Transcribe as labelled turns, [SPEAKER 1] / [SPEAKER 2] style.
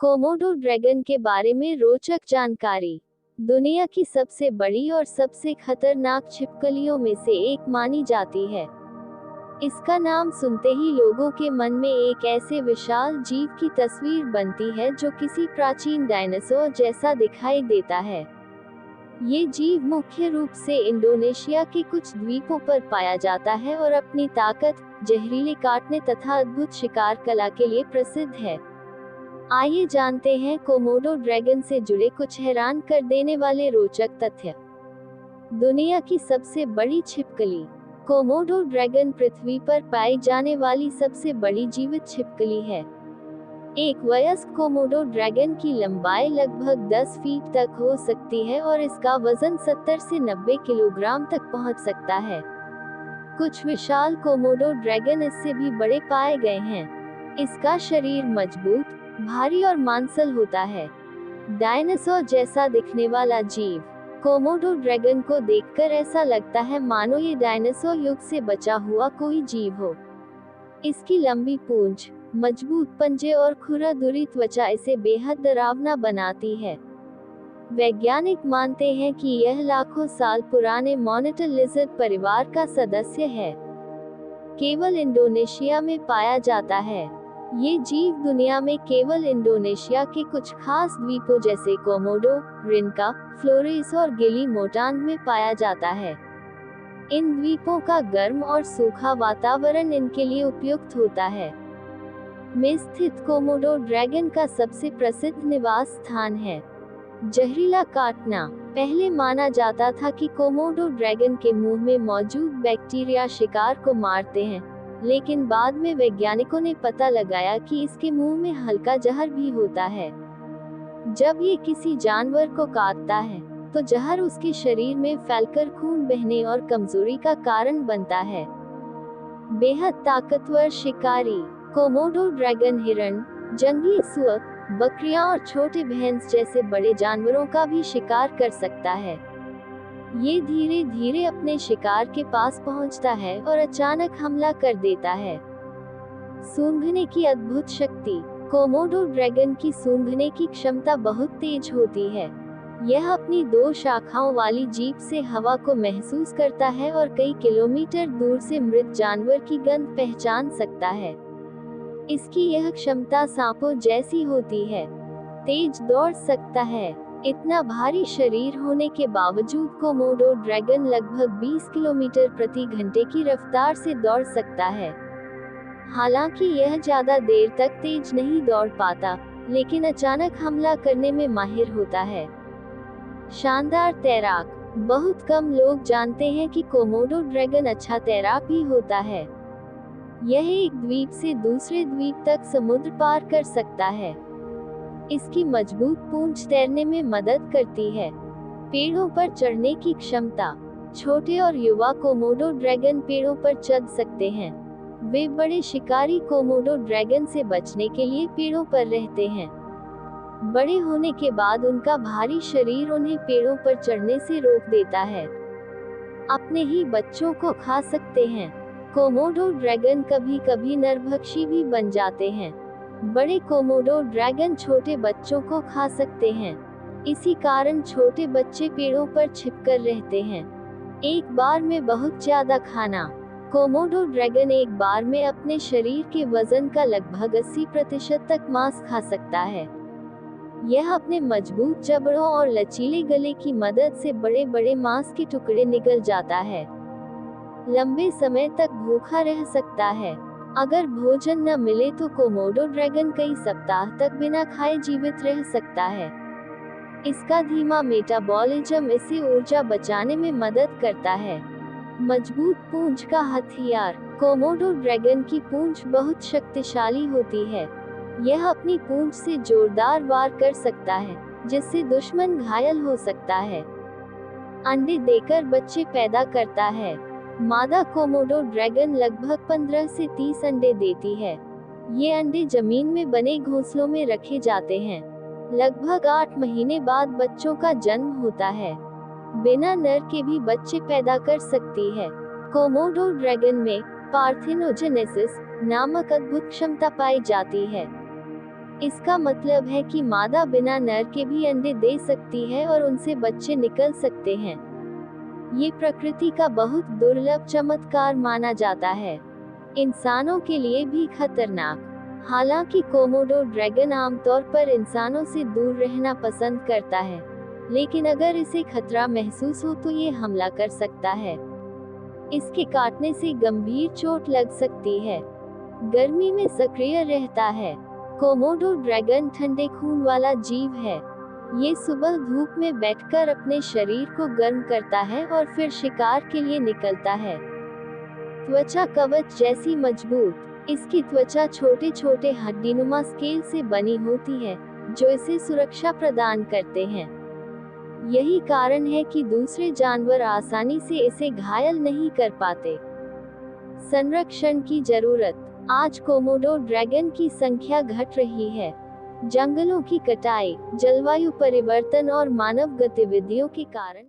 [SPEAKER 1] Komodo dragon के बारे में रोचक जानकारी। दुनिया की सबसे बड़ी और सबसे खतरनाक छिपकलियों में से एक मानी जाती है। इसका नाम सुनते ही लोगों के मन में एक ऐसे विशाल जीव की तस्वीर बनती है जो किसी प्राचीन डायनासोर जैसा दिखाई देता है। ये जीव मुख्य रूप से इंडोनेशिया के कुछ द्वीपों पर पाया जाता है और अपनी ताकत, जहरीले काटने तथा अद्भुत शिकार कला के लिए प्रसिद्ध है। आइए जानते हैं कोमोडो ड्रैगन से जुड़े कुछ हैरान कर देने वाले रोचक तथ्य। दुनिया की सबसे बड़ी छिपकली। कोमोडो ड्रैगन पृथ्वी पर पाई जाने वाली सबसे बड़ी जीवित छिपकली है। एक वयस्क कोमोडो ड्रैगन की लंबाई लगभग 10 फीट तक हो सकती है और इसका वजन 70 से 90 किलोग्राम तक पहुंच सकता है। कुछ विशाल कोमोडो ड्रैगन इससे भी बड़े पाए गए हैं। इसका शरीर मजबूत, भारी और मांसल होता है। डायनासोर जैसा दिखने वाला जीव। कोमोडो ड्रैगन को देखकर ऐसा लगता है मानो ये डायनासोर युग से बचा हुआ कोई जीव हो। इसकी लंबी पूंछ, मजबूत पंजे और खुरदुरी त्वचा इसे बेहद डरावना बनाती है। वैज्ञानिक मानते हैं कि यह लाखों साल पुराने मॉनिटर लिजर्ड परिवार का सदस्य है। केवल इंडोनेशिया में पाया जाता है। ये जीव दुनिया में केवल इंडोनेशिया के कुछ खास द्वीपों जैसे कोमोडो, रिंका, फ्लोरेस और गिली मोटांग में पाया जाता है। इन द्वीपों का गर्म और सूखा वातावरण इनके लिए उपयुक्त होता है। में स्थित कोमोडो ड्रैगन का सबसे प्रसिद्ध निवास स्थान है। जहरीला काटना। पहले माना जाता था कि कोमोडो ड्रैगन के मुंह में मौजूद बैक्टीरिया शिकार को मारते हैं, लेकिन बाद में वैज्ञानिकों ने पता लगाया कि इसके मुंह में हल्का जहर भी होता है। जब ये किसी जानवर को काटता है, तो जहर उसके शरीर में फैलकर खून बहने और कमजोरी का कारण बनता है। बेहद ताकतवर शिकारी। कोमोडो ड्रैगन हिरण, जंगली सुअर, बकरियां और छोटे भैंस जैसे बड़े जानवरों का भी शिकार कर सकता है। ये धीरे धीरे अपने शिकार के पास पहुंचता है और अचानक हमला कर देता है। सूंघने की अद्भुत शक्ति। कोमोडो ड्रैगन की सूंघने की क्षमता बहुत तेज होती है। यह अपनी 2 शाखाओं वाली जीभ से हवा को महसूस करता है और कई किलोमीटर दूर से मृत जानवर की गंध पहचान सकता है। इसकी यह क्षमता सांपों जैसी होती है। तेज दौड़ सकता है। इतना भारी शरीर होने के बावजूद कोमोडो ड्रैगन लगभग 20 किलोमीटर प्रति घंटे की रफ्तार से दौड़ सकता है। हालांकि यह ज्यादा देर तक तेज नहीं दौड़ पाता, लेकिन अचानक हमला करने में माहिर होता है। शानदार तैराक। बहुत कम लोग जानते हैं कि कोमोडो ड्रैगन अच्छा तैराक भी होता है। यह एक द्वीप से दूसरे द्वीप तक समुद्र पार कर सकता है। इसकी मजबूत पूंछ तैरने में मदद करती है। पेड़ों पर चढ़ने की क्षमता। छोटे और युवा कोमोडो ड्रैगन पेड़ों पर चढ़ सकते हैं। वे बड़े शिकारी कोमोडो ड्रैगन से बचने के लिए पेड़ों पर रहते हैं। बड़े होने के बाद उनका भारी शरीर उन्हें पेड़ों पर चढ़ने से रोक देता है। अपने ही बच्चों को खा सकते हैं। कोमोडो ड्रैगन कभी कभी नरभक्षी भी बन जाते हैं। बड़े कोमोडो ड्रैगन छोटे बच्चों को खा सकते हैं। इसी कारण छोटे बच्चे पेड़ों पर छिपकर रहते हैं। एक बार में बहुत ज्यादा खाना। कोमोडो ड्रैगन एक बार में अपने शरीर के वजन का लगभग 80% तक मांस खा सकता है। यह अपने मजबूत जबड़ों और लचीले गले की मदद से बड़े बड़े मांस के टुकड़े निगल जाता है। लंबे समय तक भूखा रह सकता है। अगर भोजन न मिले तो कोमोडो ड्रैगन कई सप्ताह तक बिना खाए जीवित रह सकता है। इसका धीमा मेटाबॉलिज्म इसे ऊर्जा बचाने में मदद करता है। मजबूत पूंछ का हथियार। कोमोडो ड्रैगन की पूंछ बहुत शक्तिशाली होती है। यह अपनी पूंछ से जोरदार वार कर सकता है, जिससे दुश्मन घायल हो सकता है। अंडे देकर बच्चे पैदा करता है। मादा कोमोडो ड्रैगन लगभग 15 से 30 अंडे देती है। ये अंडे जमीन में बने घोंसलों में रखे जाते हैं। लगभग 8 महीने बाद बच्चों का जन्म होता है। बिना नर के भी बच्चे पैदा कर सकती है। कोमोडो ड्रैगन में पार्थेनोजेनेसिस नामक अद्भुत क्षमता पाई जाती है। इसका मतलब है कि मादा बिना नर के भी अंडे दे सकती है और उनसे बच्चे निकल सकते हैं। ये प्रकृति का बहुत दुर्लभ चमत्कार माना जाता है। इंसानों के लिए भी खतरनाक। हालांकि कोमोडो ड्रैगन आमतौर पर इंसानों से दूर रहना पसंद करता है, लेकिन अगर इसे खतरा महसूस हो तो ये हमला कर सकता है। इसके काटने से गंभीर चोट लग सकती है। गर्मी में सक्रिय रहता है। कोमोडो ड्रैगन ठंडे खून वाला जीव है। ये सुबह धूप में बैठकर अपने शरीर को गर्म करता है और फिर शिकार के लिए निकलता है। त्वचा कवच जैसी मजबूत। इसकी त्वचा छोटे छोटे हड्डीनुमा स्केल से बनी होती है, जो इसे सुरक्षा प्रदान करते हैं। यही कारण है कि दूसरे जानवर आसानी से इसे घायल नहीं कर पाते। संरक्षण की जरूरत। आज कोमोडो ड्रैगन की संख्या घट रही है। जंगलों की कटाई, जलवायु परिवर्तन और मानव गतिविधियों के कारण